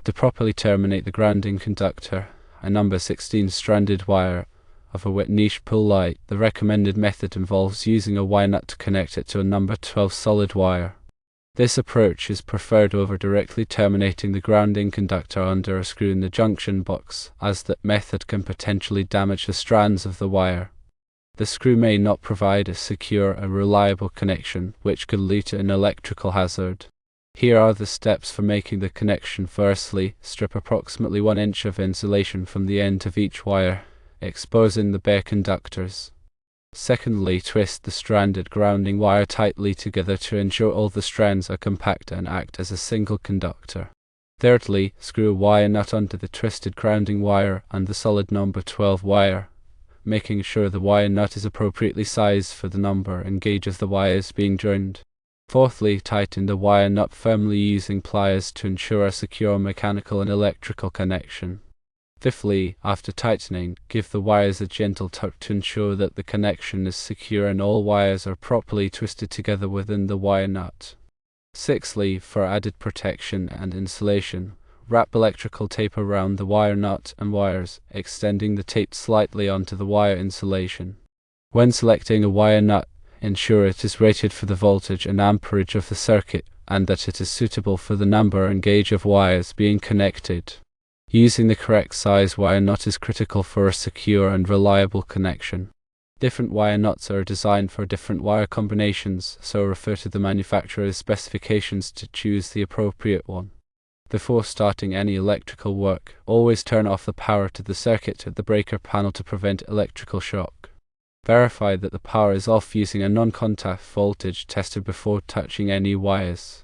To properly terminate the grounding conductor, a number 16 stranded wire of a wet niche pull light, the recommended method involves using a wire nut to connect it to a number 12 solid wire. This approach is preferred over directly terminating the grounding conductor under a screw in the junction box, as that method can potentially damage the strands of the wire. The screw may not provide a secure and reliable connection, which could lead to an electrical hazard. Here are the steps for making the connection. Firstly, strip approximately 1 inch of insulation from the end of each wire, exposing the bare conductors. Secondly, twist the stranded grounding wire tightly together to ensure all the strands are compact and act as a single conductor. Thirdly, screw a wire nut onto the twisted grounding wire and the solid number 12 wire, making sure the wire nut is appropriately sized for the number and gauge of the wires being joined. Fourthly, tighten the wire nut firmly using pliers to ensure a secure mechanical and electrical connection. Fifthly, after tightening, give the wires a gentle tug to ensure that the connection is secure and all wires are properly twisted together within the wire nut. Sixthly, for added protection and insulation, wrap electrical tape around the wire nut and wires, extending the tape slightly onto the wire insulation. When selecting a wire nut, ensure it is rated for the voltage and amperage of the circuit and that it is suitable for the number and gauge of wires being connected. Using the correct size wire nut is critical for a secure and reliable connection. Different wire nuts are designed for different wire combinations, so refer to the manufacturer's specifications to choose the appropriate one. Before starting any electrical work, always turn off the power to the circuit at the breaker panel to prevent electrical shock. Verify that the power is off using a non-contact voltage tester before touching any wires.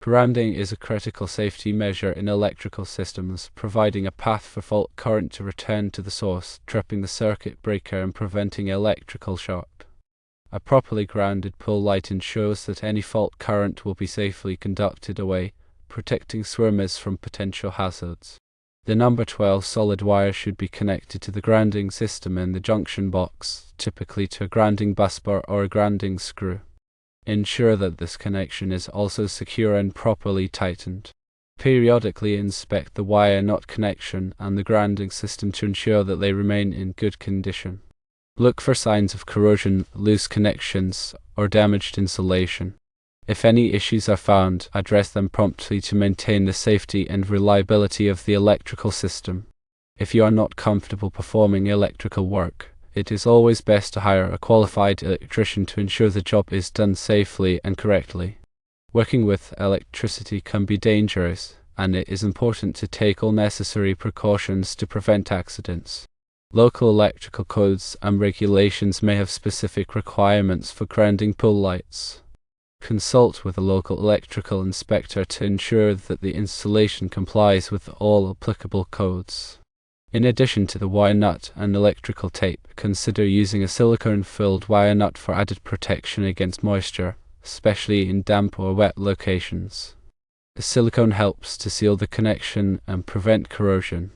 Grounding is a critical safety measure in electrical systems, providing a path for fault current to return to the source, tripping the circuit breaker and preventing electrical shock. A properly grounded pull light ensures that any fault current will be safely conducted away, protecting swimmers from potential hazards. The number 12 solid wire should be connected to the grounding system in the junction box, typically to a grounding busbar or a grounding screw. Ensure that this connection is also secure and properly tightened. Periodically inspect the wire nut connection and the grounding system to ensure that they remain in good condition. Look for signs of corrosion, loose connections, or damaged insulation. If any issues are found, address them promptly to maintain the safety and reliability of the electrical system. If you are not comfortable performing electrical work, it is always best to hire a qualified electrician to ensure the job is done safely and correctly. Working with electricity can be dangerous, and it is important to take all necessary precautions to prevent accidents. Local electrical codes and regulations may have specific requirements for grounding pull lights. Consult with a local electrical inspector to ensure that the installation complies with all applicable codes. In addition to the wire nut and electrical tape, consider using a silicone-filled wire nut for added protection against moisture, especially in damp or wet locations. The silicone helps to seal the connection and prevent corrosion.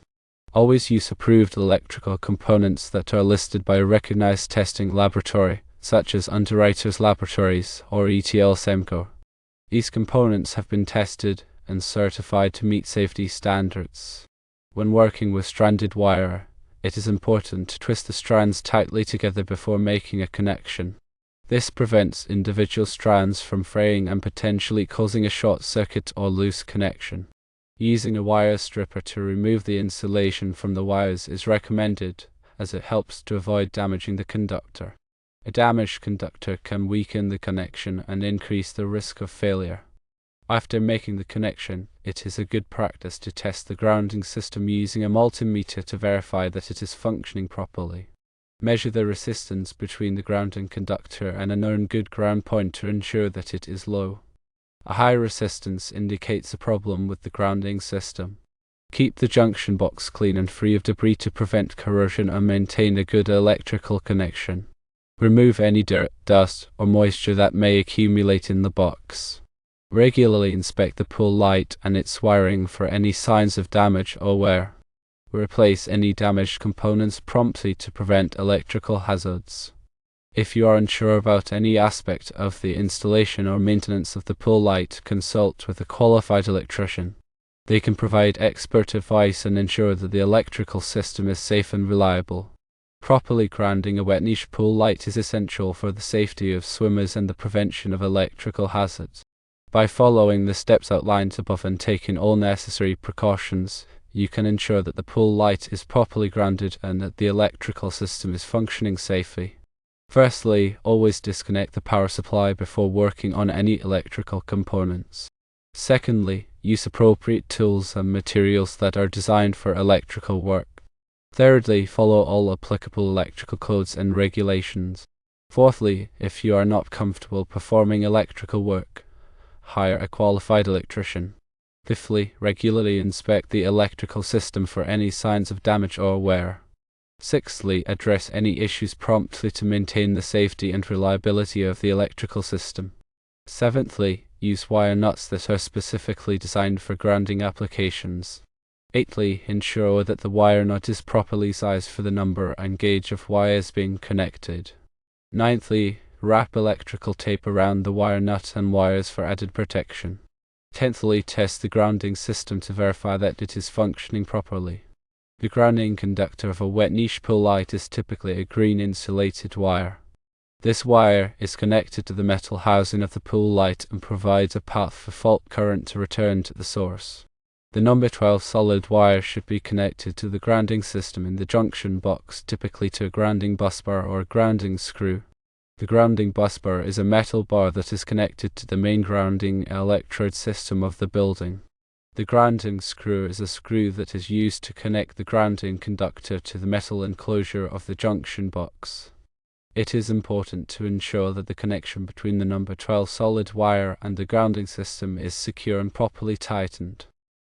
Always use approved electrical components that are listed by a recognized testing laboratory, such as Underwriters Laboratories or ETL Semco. These components have been tested and certified to meet safety standards. When working with stranded wire, it is important to twist the strands tightly together before making a connection. This prevents individual strands from fraying and potentially causing a short circuit or loose connection. Using a wire stripper to remove the insulation from the wires is recommended, as it helps to avoid damaging the conductor. A damaged conductor can weaken the connection and increase the risk of failure. After making the connection, it is a good practice to test the grounding system using a multimeter to verify that it is functioning properly. Measure the resistance between the grounding conductor and a known good ground point to ensure that it is low. A high resistance indicates a problem with the grounding system. Keep the junction box clean and free of debris to prevent corrosion and maintain a good electrical connection. Remove any dirt, dust, or moisture that may accumulate in the box. Regularly inspect the pull light and its wiring for any signs of damage or wear. Replace any damaged components promptly to prevent electrical hazards. If you are unsure about any aspect of the installation or maintenance of the pull light, consult with a qualified electrician. They can provide expert advice and ensure that the electrical system is safe and reliable. Properly grounding a wet niche pool light is essential for the safety of swimmers and the prevention of electrical hazards. By following the steps outlined above and taking all necessary precautions, you can ensure that the pool light is properly grounded and that the electrical system is functioning safely. Firstly, always disconnect the power supply before working on any electrical components. Secondly, use appropriate tools and materials that are designed for electrical work. Thirdly, follow all applicable electrical codes and regulations. Fourthly, if you are not comfortable performing electrical work, hire a qualified electrician. Fifthly, regularly inspect the electrical system for any signs of damage or wear. Sixthly, address any issues promptly to maintain the safety and reliability of the electrical system. Seventhly, use wire nuts that are specifically designed for grounding applications. Eighthly, ensure that the wire nut is properly sized for the number and gauge of wires being connected. Ninthly, wrap electrical tape around the wire nut and wires for added protection. Tenthly, test the grounding system to verify that it is functioning properly. The grounding conductor of a wet niche pool light is typically a green insulated wire. This wire is connected to the metal housing of the pool light and provides a path for fault current to return to the source. The number 12 solid wire should be connected to the grounding system in the junction box, typically to a grounding busbar or a grounding screw. The grounding busbar is a metal bar that is connected to the main grounding electrode system of the building. The grounding screw is a screw that is used to connect the grounding conductor to the metal enclosure of the junction box. It is important to ensure that the connection between the number 12 solid wire and the grounding system is secure and properly tightened.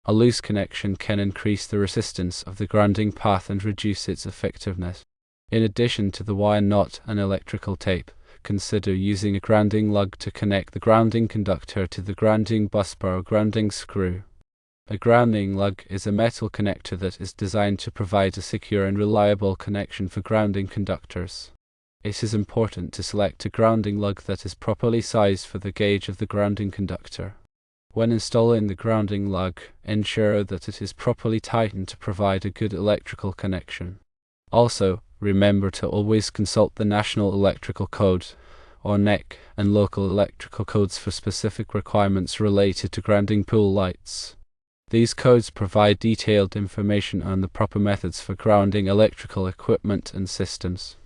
A loose connection can increase the resistance of the grounding path and reduce its effectiveness. In addition to the wire nut and electrical tape, consider using a grounding lug to connect the grounding conductor to the grounding busbar or grounding screw. A grounding lug is a metal connector that is designed to provide a secure and reliable connection for grounding conductors. It is important to select a grounding lug that is properly sized for the gauge of the grounding conductor. When installing the grounding lug, ensure that it is properly tightened to provide a good electrical connection. Also, remember to always consult the National Electrical Code, or NEC, and local electrical codes for specific requirements related to grounding pool lights. These codes provide detailed information on the proper methods for grounding electrical equipment and systems.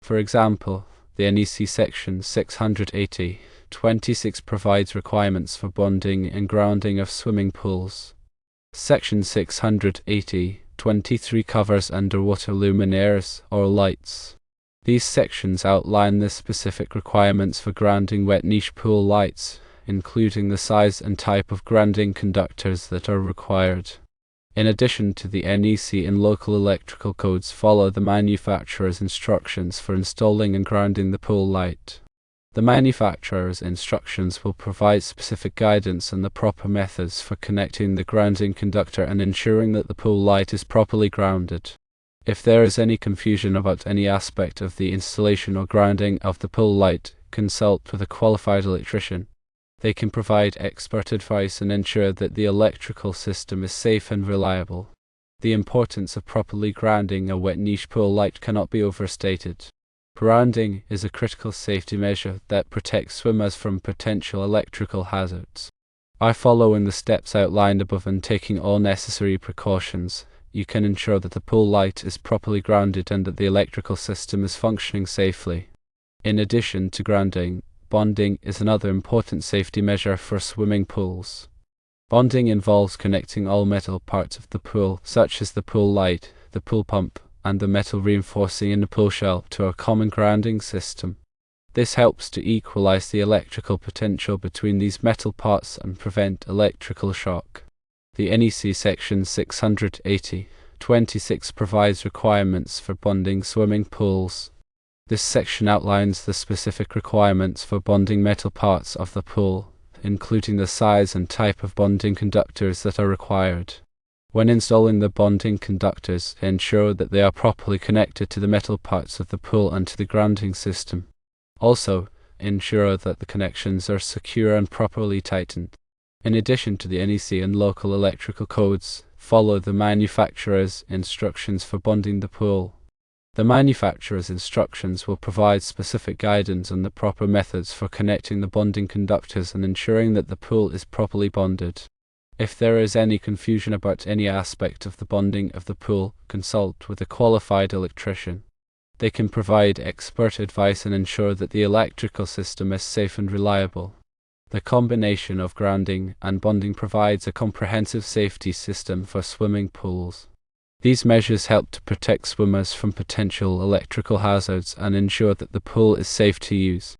For example, the NEC Section 680/26 provides requirements for bonding and grounding of swimming pools. Section 680/23 covers underwater luminaires or lights. These sections outline the specific requirements for grounding wet niche pool lights, including the size and type of grounding conductors that are required. In addition to the NEC and local electrical codes, follow the manufacturer's instructions for installing and grounding the pool light. The manufacturer's instructions will provide specific guidance on the proper methods for connecting the grounding conductor and ensuring that the pool light is properly grounded. If there is any confusion about any aspect of the installation or grounding of the pool light, consult with a qualified electrician. They can provide expert advice and ensure that the electrical system is safe and reliable. The importance of properly grounding a wet niche pool light cannot be overstated. Grounding is a critical safety measure that protects swimmers from potential electrical hazards. By following the steps outlined above and taking all necessary precautions, you can ensure that the pool light is properly grounded and that the electrical system is functioning safely. In addition to grounding, bonding is another important safety measure for swimming pools. Bonding involves connecting all metal parts of the pool, such as the pool light, the pool pump, and the metal reinforcing in the pool shell, to a common grounding system. This helps to equalize the electrical potential between these metal parts and prevent electrical shock. The NEC Section 680/26 provides requirements for bonding swimming pools. This section outlines the specific requirements for bonding metal parts of the pool, including the size and type of bonding conductors that are required. When installing the bonding conductors, ensure that they are properly connected to the metal parts of the pool and to the grounding system. Also, ensure that the connections are secure and properly tightened. In addition to the NEC and local electrical codes, follow the manufacturer's instructions for bonding the pool. The manufacturer's instructions will provide specific guidance on the proper methods for connecting the bonding conductors and ensuring that the pool is properly bonded. If there is any confusion about any aspect of the bonding of the pool, consult with a qualified electrician. They can provide expert advice and ensure that the electrical system is safe and reliable. The combination of grounding and bonding provides a comprehensive safety system for swimming pools. These measures help to protect swimmers from potential electrical hazards and ensure that the pool is safe to use.